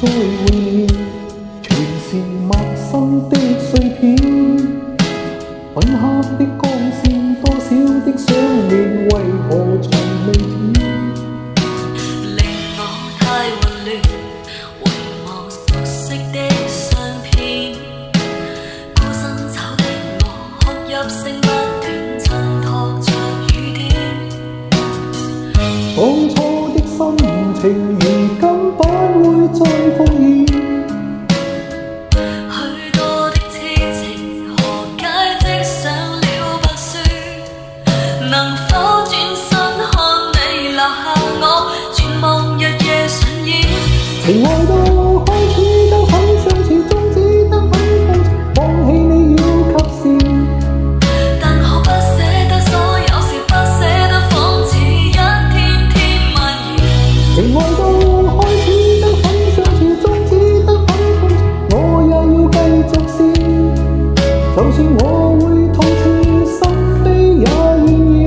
再會面，全是陌生的碎片，粉黑的光線，多少的想念，為何從未斷？令我太混亂，回望熟悉的相片，孤身走的我，哭泣聲不斷，襯托着雨點。當初的心情，如今不會再復現。許多的痴情，何解織上了白雪？能否轉身看你留下我，絕望日夜上演。情愛到開始得很相似，終止得很碰瓷，放棄你要及時。但我不捨得所有事，不捨得仿似一天天蔓延。情愛到開始得很相似，終止得很碰瓷，我也要繼續試，就算我會痛徹心扉也願意。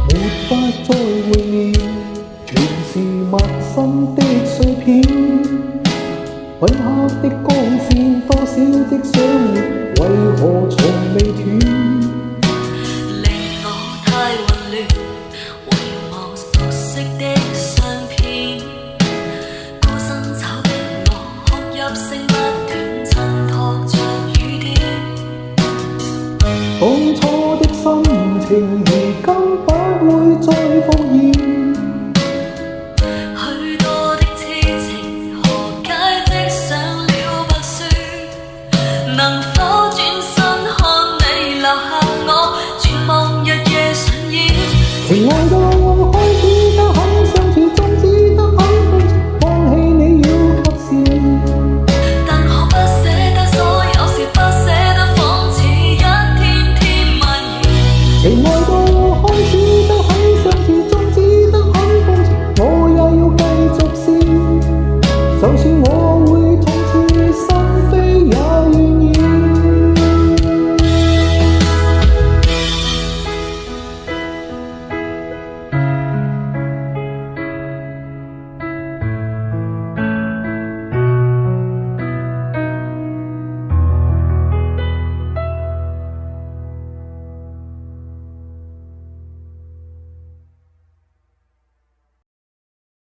沒法再會面，全是陌生的碎片，粉黑的光線，多少的想念，為何從未斷？令我太混亂，回望熟悉的相片，孤身走的我，哭泣聲不斷，襯托着雨點。當初的心情。